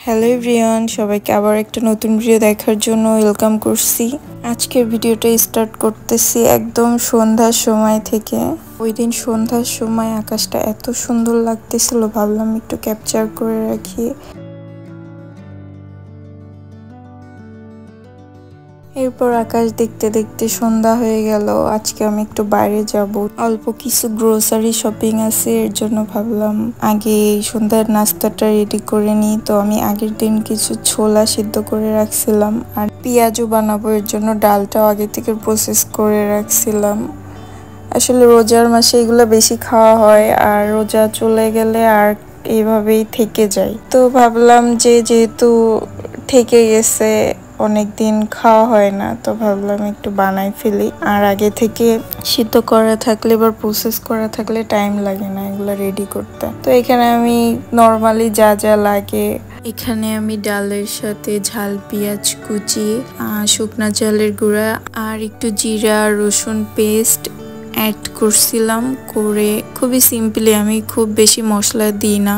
Hello everyone, সবাইকে আবার একটা নতুন ভিডিও দেখার জন্য ওয়েলকাম করছি। আজকের ভিডিওটা স্টার্ট করতেছি একদম সন্ধ্যার সময় থেকে। ওই দিন সন্ধ্যার সময় আকাশটা এত সুন্দর লাগতেছিল, ভাবলাম একটু ক্যাপচার করে রাখি। এরপর আকাশ দেখতে দেখতে সন্ধ্যা হয়ে গেল। আজকে আমি একটু বাইরে যাব, অল্প কিছু গ্রোসারি শপিং আছে, এর জন্য ভাবলাম আগে সন্ধ্যার নাস্তাটা রেডি করে নিই। তো আমি আগের দিন কিছু ছোলা সিদ্ধ করে রাখছিলাম আর পেঁয়াজও বানাবো, এর জন্য ডালটাও আগে থেকে প্রসেস করে রাখছিলাম। আসলে রোজার মাসে এগুলো বেশি খাওয়া হয়, আর রোজা চলে গেলে আর এইভাবেই থেকে যায়। তো ভাবলাম যে যেহেতু থেকে গেছে, অনেক দিন খাওয়া হয় না, তো ভাবলাম একটু বানাই ফেলি। আর আগে থেকে সিদ্ধ করা থাকলে বা প্রসেস করা থাকলে টাইম লাগে না এগুলো রেডি করতে। তো এখানে আমি নর্মালি যা যা লাগে, এখানে আমি ডালের সাথে ঝাল পেঁয়াজ কুচি, শুকনা চালের গুঁড়া আর একটু জিরা রসুন পেস্ট অ্যাড করছিলাম। করে খুবই সিম্পলি, আমি খুব বেশি মশলা দিই না,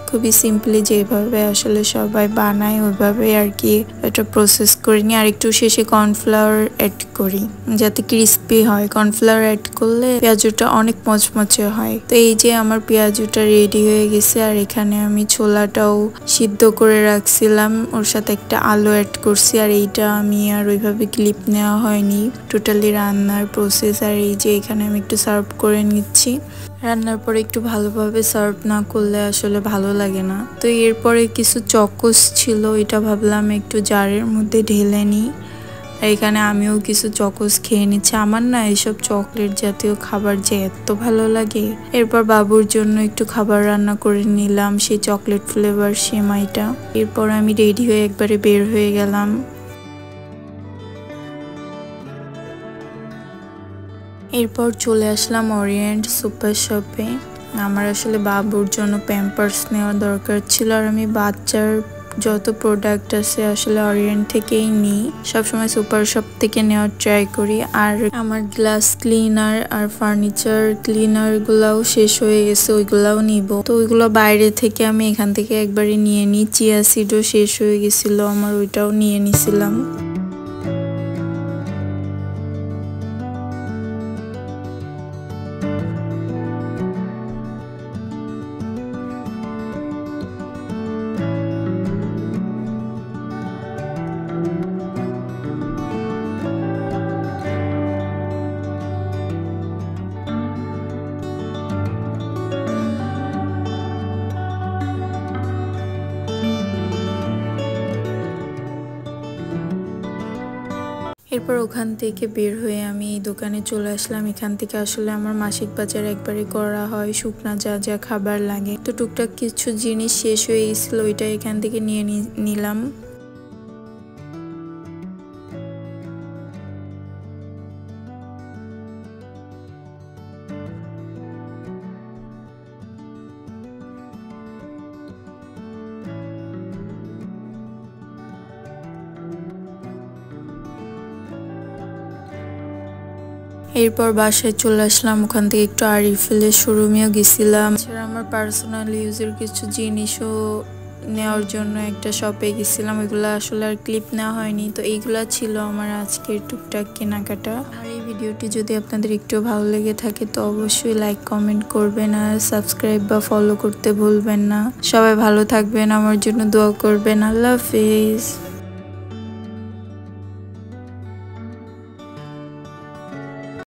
খুবই সিম্পলি যেভাবে আসলে সবাই বানায় ওইভাবে আর কি এটা প্রসেস করে নিই। আর একটু শেষে কর্নফ্লাওয়ার অ্যাড করি যাতে ক্রিস্পি হয়। কর্নফ্লাওয়ার অ্যাড করলে পেঁয়াজুটা অনেক মচমচে হয়। তো এই যে আমার পেঁয়াজুটা রেডি হয়ে গেছে। আর এখানে আমি ছোলাটাও সিদ্ধ করে রাখছিলাম, ওর সাথে একটা আলু অ্যাড করছি। আর এইটা আমি আর ওইভাবে ক্লিপ নেওয়া হয়নি, টোটালি রান্নার প্রসেস। আর এই যে এখানে আমি একটু সার্ভ করে নিচ্ছি। রান্নার পরে একটু ভালোভাবে সার্ভ না করলে আসলে ভালো লাগে না। তো এরপরে কিছু চকোস ছিল, এটা ভাবলাম একটু জারের মধ্যে ঢেলে নিই। আর এখানে আমিও কিছু চকোস খেয়ে নিচ্ছি। আমার না এইসব চকলেট জাতীয় খাবার যে এত ভালো লাগে। এরপর বাবুর জন্য একটু খাবার রান্না করে নিলাম, সেই চকলেট ফ্লেভার সেমাইটা। এরপর আমি রেডি হয়ে একবারে বের হয়ে গেলাম। এরপর চলে আসলাম ওরিয়েন্ট সুপার শপে। আমার আসলে বাবুর জন্য প্যাম্পার্স নেওয়া দরকার ছিল, আর আমি বাচ্চার যত প্রোডাক্ট আছে আসলে ওরিয়েন্ট থেকেই নিই, সবসময় সুপার শপ থেকে নেওয়ার ট্রাই করি। আর আমার গ্লাস ক্লিনার আর ফার্নিচার ক্লিনার গুলাও শেষ হয়ে গেছে, ওইগুলাও নিব। তো ওইগুলো বাইরে থেকে আমি এখান থেকে একবারে নিয়ে নিই। চিয়া সিডও শেষ হয়ে গেছিল আমার, ওইটাও নিয়ে নিছিলাম। এরপর ওখান থেকে বের হয়ে আমি এই দোকানে চলে আসলাম। এখান থেকে আসলে আমার মাসিক বাজার একবারে করা হয়, শুকনা যা যা খাবার লাগে। তো টুকটাক কিছু জিনিস শেষ হয়ে গেছিল, ওইটা এখান থেকে নিয়ে নিলাম। এরপর বাসায় চলে আসলাম। ওখান থেকে একটু আরিফেলের শোরুমেও গেছিলাম। এছাড়া আমার পার্সোনাল ইউজের কিছু জিনিসও নেওয়ার জন্য একটা শপে গেছিলাম, ওইগুলো আসলে আর ক্লিপ নেওয়া হয়নি। তো এইগুলা ছিল আমার আজকের টুকটাক কেনাকাটা। আর এই ভিডিওটি যদি আপনাদের একটু ভালো লেগে থাকে তো অবশ্যই লাইক কমেন্ট করবেন, আর সাবস্ক্রাইব বা ফলো করতে ভুলবেন না। সবাই ভালো থাকবেন, আমার জন্য দোয়া করবেন। আল্লাহ হাফেজ।